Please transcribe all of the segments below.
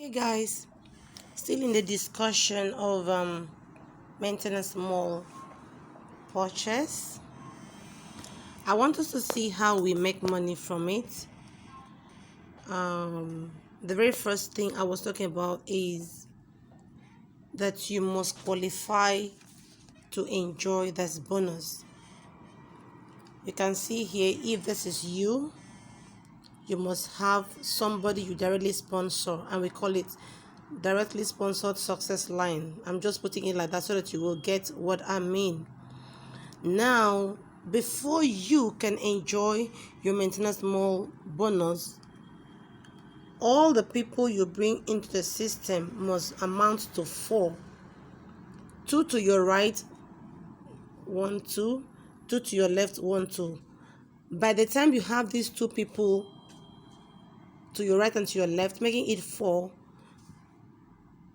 Hey guys, still in the discussion of maintenance mall purchase. I want us to see how we make money from it. The very first thing I was talking about is that you must qualify to enjoy this bonus. You can see here, if this is you must have somebody you directly sponsor, and we call it directly sponsored success line. I'm just putting it like that so that you will get what I mean. Now, before you can enjoy your maintenance mall bonus, all the people you bring into the system must amount to 4. 2 to your right, 1, 2. 2 to your left, 1, 2. By the time you have these 2 people to your right and to your left, making it 4,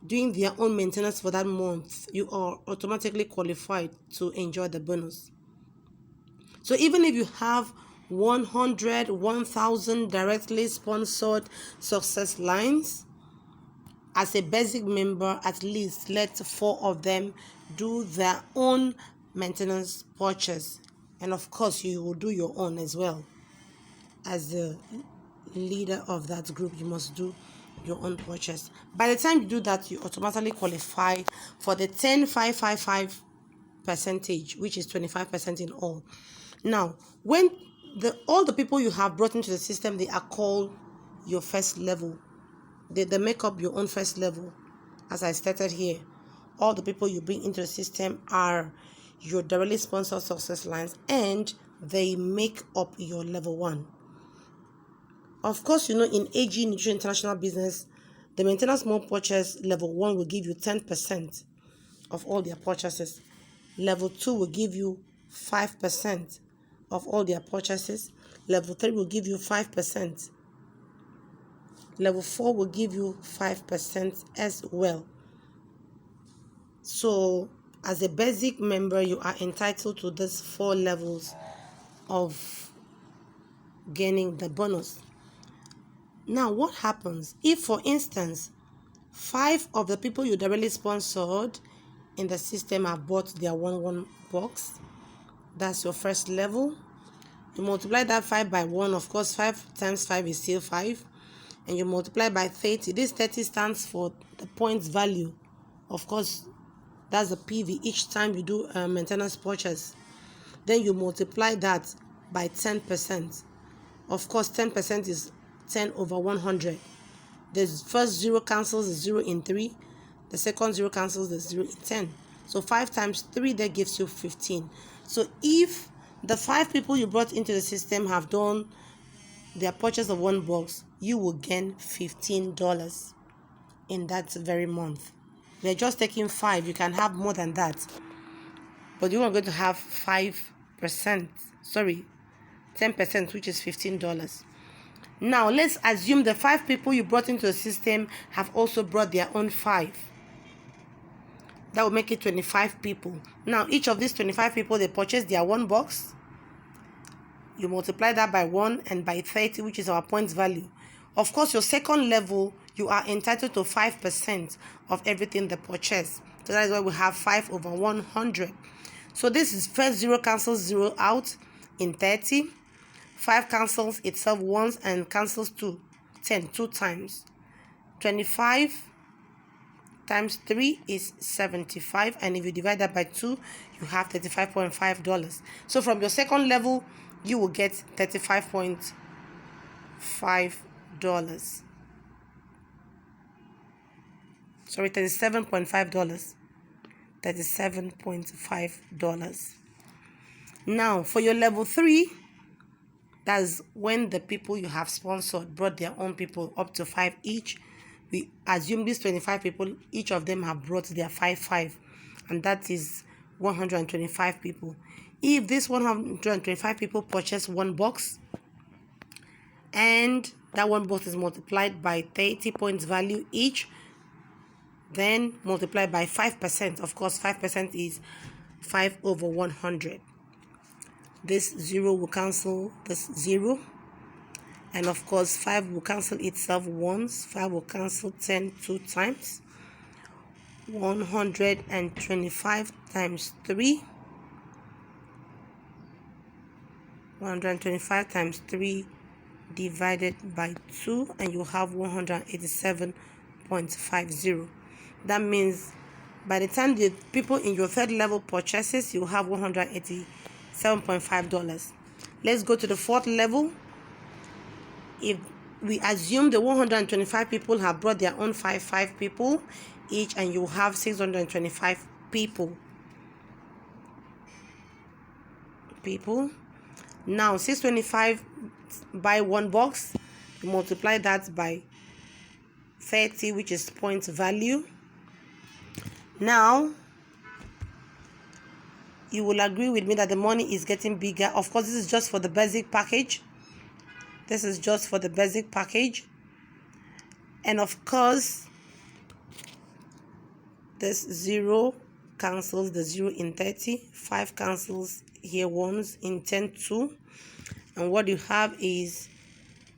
doing their own maintenance for that month, you are automatically qualified to enjoy the bonus. So even if you have 100, 1,000 directly sponsored success lines, as a basic member, at least let 4 of them do their own maintenance purchase. And of course, you will do your own as well. As the leader of that group, you must do your own purchase. By the time you do that, you automatically qualify for the 10-5-5-5 percentage, which is 25% in all. Now, when all the people you have brought into the system, they are called your first level. They make up your own first level. As I stated here, all the people you bring into the system are your directly sponsored success lines, and they make up your level 1. Of course, in AG Nutrition International business, the maintenance mall purchase level 1 will give you 10% of all their purchases. Level 2 will give you 5% of all their purchases. Level 3 will give you 5%. Level 4 will give you 5% as well. So, as a basic member, you are entitled to these 4 levels of gaining the bonus. Now, what happens if, for instance, 5 of the people you directly sponsored in the system have bought their 1 box? That's your first level. You multiply that 5 by 1. Of course, 5 times 5 is still 5. And you multiply by 30. This 30 stands for the points value. Of course, that's the PV each time you do a maintenance purchase. Then you multiply that by 10%. Of course, 10% is 10 over 100. The first 0 cancels the 0 in 3. The second 0 cancels the 0 in 10. So 5 times 3, that gives you 15. So if the 5 people you brought into the system have done their purchase of 1 box, you will gain $15 in that very month. They're just taking 5. You can have more than that. But you are going to have 10%, which is $15. Now, let's assume the 5 people you brought into the system have also brought their own 5. That will make it 25 people. Now, each of these 25 people, they purchase their 1 box. You multiply that by 1 and by 30, which is our points value. Of course, your second level, you are entitled to 5% of everything they purchase. So that is why we have 5 over 100. So this is first 0 cancels 0 out in 30. 5 cancels itself once and cancels 10 times. 25 times 3 is 75. And if you divide that by 2, you have $35.5. So from your second level, you will get $35.5. Sorry, $37.5. $37.5. Now, for your level 3, that's when the people you have sponsored brought their own people up to 5 each. We assume these 25 people, each of them have brought their 5, and that is 125 people. If these 125 people purchase 1 box, and that 1 box is multiplied by 30 points value each, then multiply by 5%. Of course, 5% is 5 over 100. This 0 will cancel this 0. And of course, 5 will cancel itself once. 5 will cancel 10 2 times. 125 times 3. 125 times 3 divided by 2, and you have 187.50. That means by the time the people in your third level purchases, you have $187.5. Let's go to the fourth level. If we assume the 125 people have brought their own 5 people each, and you have 625 people. Now 625 buy one box, you multiply that by 30, which is point value. Now you will agree with me that the money is getting bigger. Of course, this is just for the basic package. And of course, this 0 cancels the 0 in 30. 5 cancels here once, in 10 2. And what you have is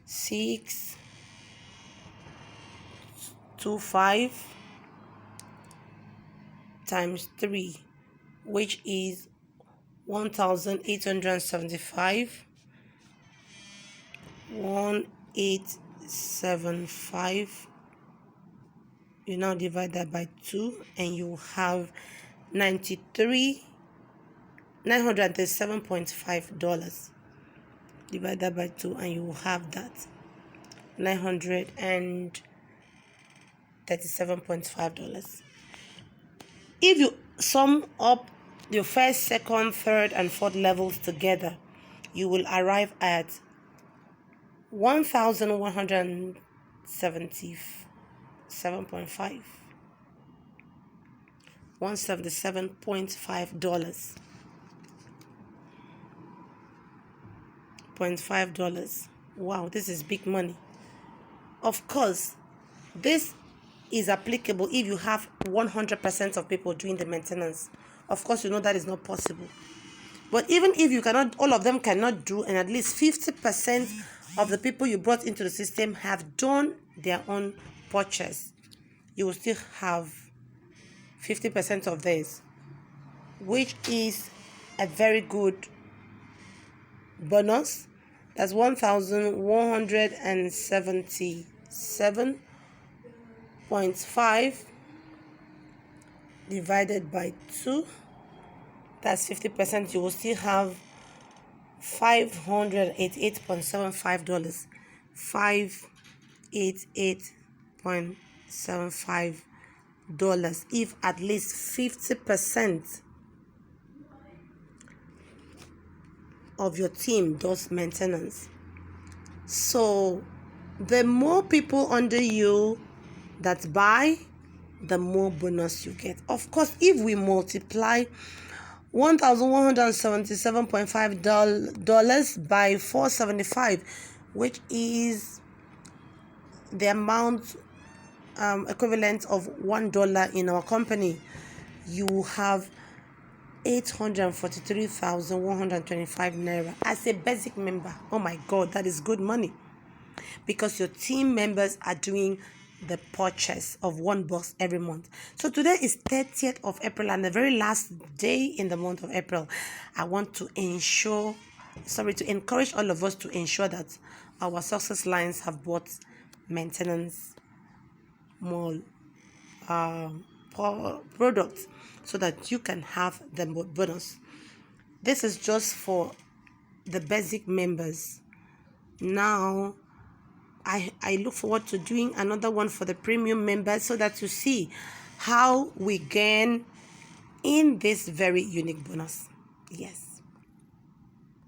625 times 3, which is 1,875. 1875. You now divide that by 2, and you have $937.5. Divide that by 2, and you will have that $937.5. If you sum up your first, second, third, and fourth levels together, you will arrive at $1,177.5. $177.5. $0.5. Wow, this is big money. Of course, this is applicable if you have 100% of people doing the maintenance. Of course, you know that is not possible. But even if you cannot, all of them cannot do, and at least 50% of the people you brought into the system have done their own purchase, you will still have 50% of theirs, which is a very good bonus. That's 1,177.5 divided by 2. That's 50%. You will still have $588.75. $588.75 if at least 50% of your team does maintenance. So the more people under you that buy, the more bonus you get. Of course, if we multiply $1,177.5 by 475, which is the amount equivalent of $1 in our company, you have 843,125 naira as a basic member. Oh my God, that is good money, because your team members are doing the purchase of one box every month. So today is 30th of April, and the very last day in the month of April. I want to encourage all of us to ensure that our success lines have bought maintenance more products, so that you can have the bonus. This is just for the basic members. Now I look forward to doing another one for the premium members, so that you see how we gain in this very unique bonus. Yes.